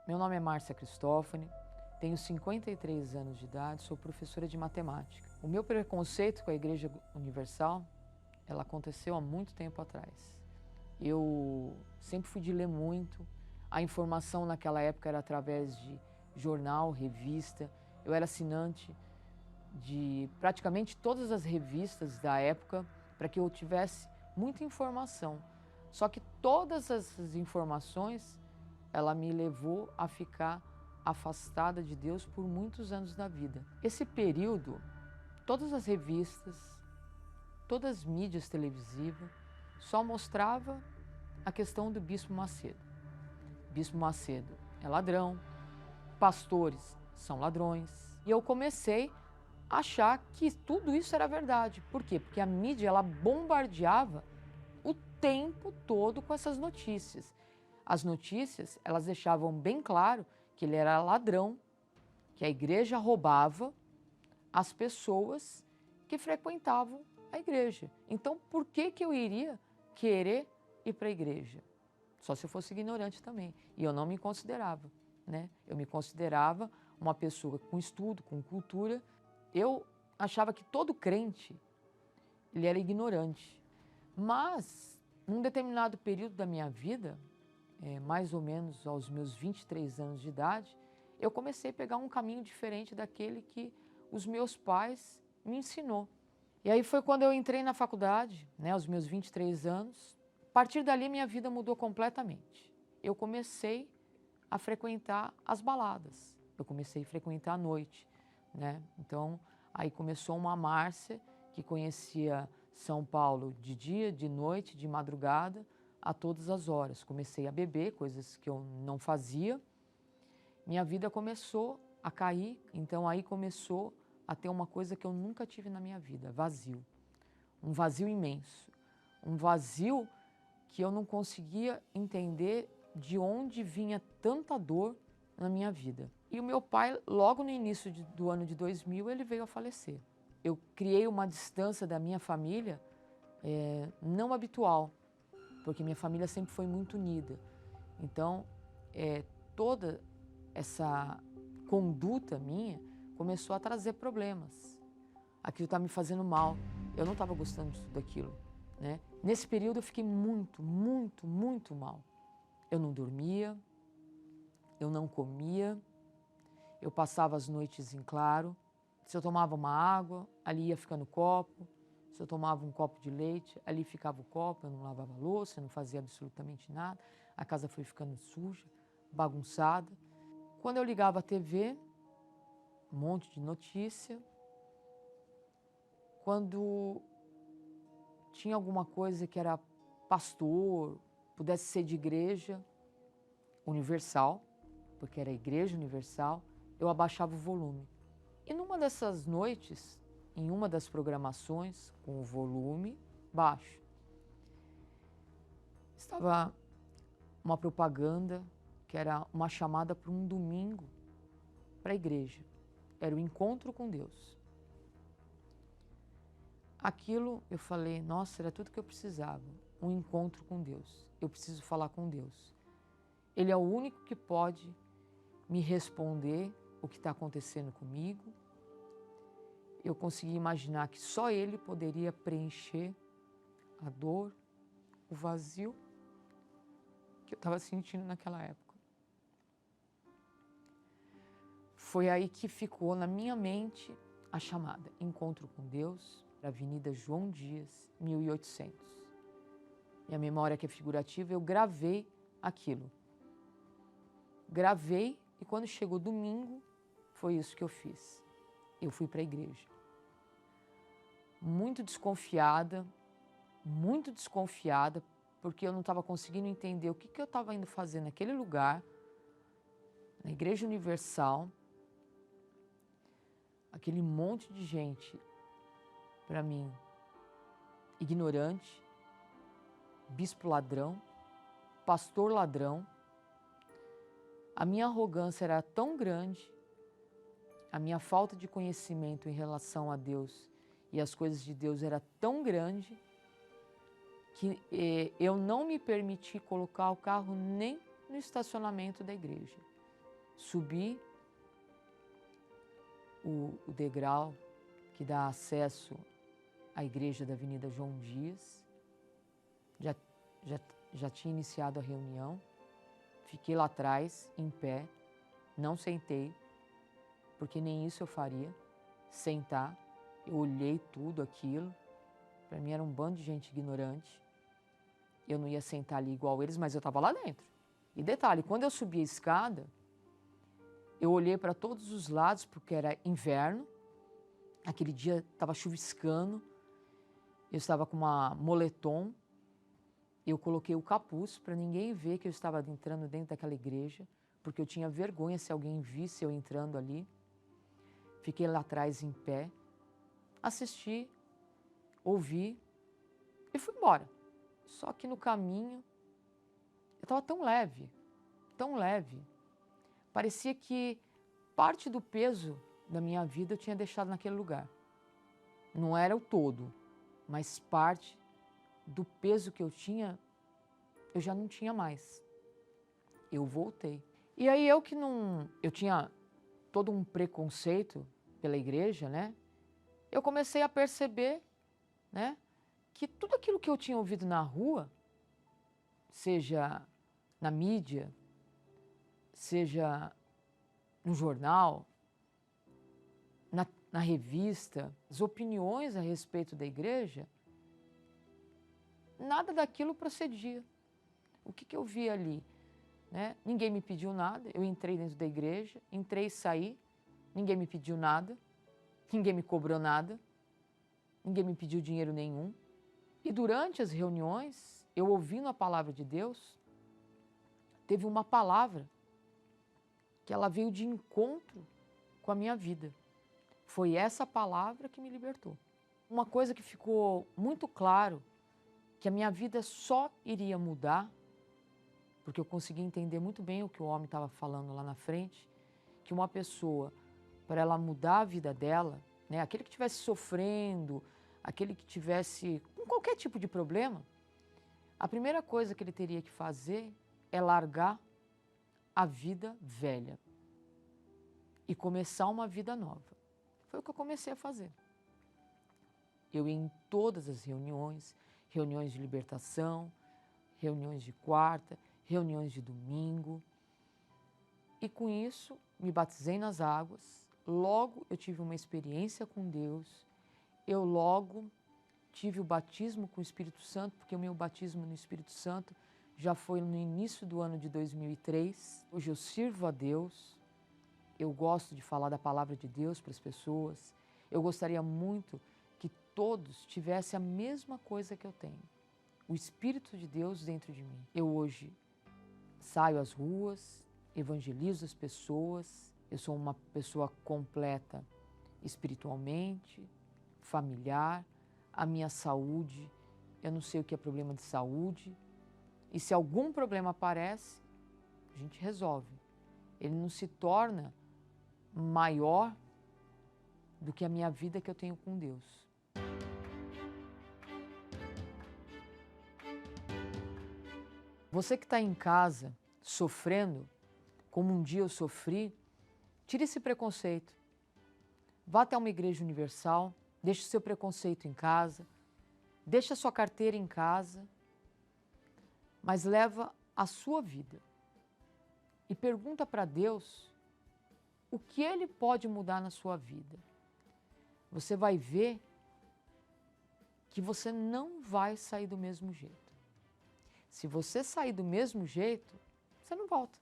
Meu nome é Márcia Cristófani, tenho 53 anos de idade, sou professora de matemática. O meu preconceito com a Igreja Universal, ela aconteceu há muito tempo atrás. Eu sempre fui de ler muito, a informação naquela época era através de jornal, revista, eu era assinante de praticamente todas as revistas da época para que eu tivesse muita informação. Só que todas essas informações, ela me levou a ficar afastada de Deus por muitos anos da vida. Esse período, todas as revistas, todas as mídias televisivas, só mostrava a questão do Bispo Macedo. Bispo Macedo é ladrão, pastores são ladrões. E eu comecei a achar que tudo isso era verdade. Por quê? Porque a mídia, ela bombardeava o tempo todo com essas notícias. As notícias, elas deixavam bem claro que ele era ladrão, que a igreja roubava as pessoas que frequentavam a igreja. Então, por que eu iria querer ir para a igreja? Só se eu fosse ignorante também. E eu não me considerava, né? Eu me considerava uma pessoa com estudo, com cultura. Eu achava que todo crente, ele era ignorante. Mas, num determinado período da minha vida, mais ou menos aos meus 23 anos de idade, eu comecei a pegar um caminho diferente daquele que os meus pais me ensinou. E aí foi quando eu entrei na faculdade, né, aos meus 23 anos. A partir dali, minha vida mudou completamente. Eu comecei a frequentar as baladas, eu comecei a frequentar à noite, né? Então, aí começou uma Márcia que conhecia São Paulo de dia, de noite, de madrugada, a todas as horas. Comecei a beber, coisas que eu não fazia. Minha vida começou a cair, então aí começou a ter uma coisa que eu nunca tive na minha vida, vazio. Um vazio imenso, um vazio que eu não conseguia entender de onde vinha tanta dor na minha vida. E o meu pai, logo no início do ano de 2000, ele veio a falecer. Eu criei uma distância da minha família não habitual, porque minha família sempre foi muito unida. Então, toda essa conduta minha começou a trazer problemas. Aquilo estava me fazendo mal, eu não estava gostando de tudo aquilo, né? Nesse período eu fiquei muito, muito, muito mal. Eu não dormia, eu não comia, eu passava as noites em claro. Se eu tomava uma água, ali ia ficando copo. Se eu tomava um copo de leite, ali ficava o copo, eu não lavava a louça, eu não fazia absolutamente nada. A casa foi ficando suja, bagunçada. Quando eu ligava a TV, um monte de notícia. Quando tinha alguma coisa que era pastor, pudesse ser de igreja universal, porque era a Igreja Universal, eu abaixava o volume. E numa dessas noites, em uma das programações, com o volume baixo, estava uma propaganda que era uma chamada para um domingo para a igreja. Era o encontro com Deus. Aquilo eu falei, nossa, era tudo que eu precisava, um encontro com Deus. Eu preciso falar com Deus. Ele é o único que pode me responder o que está acontecendo comigo. Eu consegui imaginar que só Ele poderia preencher a dor, o vazio que eu estava sentindo naquela época. Foi aí que ficou na minha mente a chamada Encontro com Deus, Avenida João Dias, 1800. E a memória que é figurativa, eu gravei aquilo. Gravei e quando chegou domingo, foi isso que eu fiz. Eu fui para a igreja. Muito desconfiada, porque eu não estava conseguindo entender o que eu estava indo fazer naquele lugar, na Igreja Universal, aquele monte de gente, para mim, ignorante, bispo ladrão, pastor ladrão. A minha arrogância era tão grande, a minha falta de conhecimento em relação a Deus e as coisas de Deus era tão grande que eu não me permiti colocar o carro nem no estacionamento da igreja. subi o degrau que dá acesso à igreja da Avenida João Dias. Já tinha iniciado a reunião, fiquei lá atrás, em pé, não sentei, porque nem isso eu faria, sentar. Eu olhei tudo aquilo, para mim era um bando de gente ignorante. Eu não ia sentar ali igual eles, mas eu estava lá dentro. E detalhe, quando eu subi a escada, eu olhei para todos os lados, porque era inverno, aquele dia estava chuviscando, eu estava com uma moletom, eu coloquei o capuz para ninguém ver que eu estava entrando dentro daquela igreja, porque eu tinha vergonha se alguém visse eu entrando ali. Fiquei lá atrás em pé, assisti, ouvi e fui embora. Só que no caminho, eu estava tão leve, parecia que parte do peso da minha vida eu tinha deixado naquele lugar. Não era o todo, mas parte do peso que eu tinha, eu já não tinha mais. Eu voltei. E aí eu tinha todo um preconceito pela igreja, né? Eu comecei a perceber, né, que tudo aquilo que eu tinha ouvido na rua, seja na mídia, seja no jornal, na revista, as opiniões a respeito da igreja, nada daquilo procedia. O que eu vi ali? Né? Ninguém me pediu nada, eu entrei dentro da igreja, entrei e saí, ninguém me pediu nada, ninguém me cobrou nada, ninguém me pediu dinheiro nenhum. E durante as reuniões, eu ouvindo a palavra de Deus, teve uma palavra que ela veio de encontro com a minha vida. Foi essa palavra que me libertou. Uma coisa que ficou muito claro, que a minha vida só iria mudar, porque eu consegui entender muito bem o que o homem estava falando lá na frente, que uma pessoa, para ela mudar a vida dela, né, aquele que estivesse sofrendo, aquele que tivesse com qualquer tipo de problema, a primeira coisa que ele teria que fazer é largar a vida velha e começar uma vida nova. Foi o que eu comecei a fazer. Eu ia em todas as reuniões, reuniões de libertação, reuniões de quarta, reuniões de domingo. E com isso, me batizei nas águas. Logo eu tive uma experiência com Deus. Eu logo tive o batismo com o Espírito Santo, porque o meu batismo no Espírito Santo já foi no início do ano de 2003. Hoje eu sirvo a Deus. Eu gosto de falar da palavra de Deus para as pessoas. Eu gostaria muito que todos tivessem a mesma coisa que eu tenho. O Espírito de Deus dentro de mim. Eu hoje saio às ruas, evangelizo as pessoas. Eu sou uma pessoa completa espiritualmente, familiar. A minha saúde, eu não sei o que é problema de saúde. E se algum problema aparece, a gente resolve. Ele não se torna maior do que a minha vida que eu tenho com Deus. Você que está em casa sofrendo, como um dia eu sofri, tire esse preconceito. Vá até uma igreja universal, deixe o seu preconceito em casa, deixe a sua carteira em casa, mas leva a sua vida e pergunta para Deus o que Ele pode mudar na sua vida. Você vai ver que você não vai sair do mesmo jeito. Se você sair do mesmo jeito, você não volta.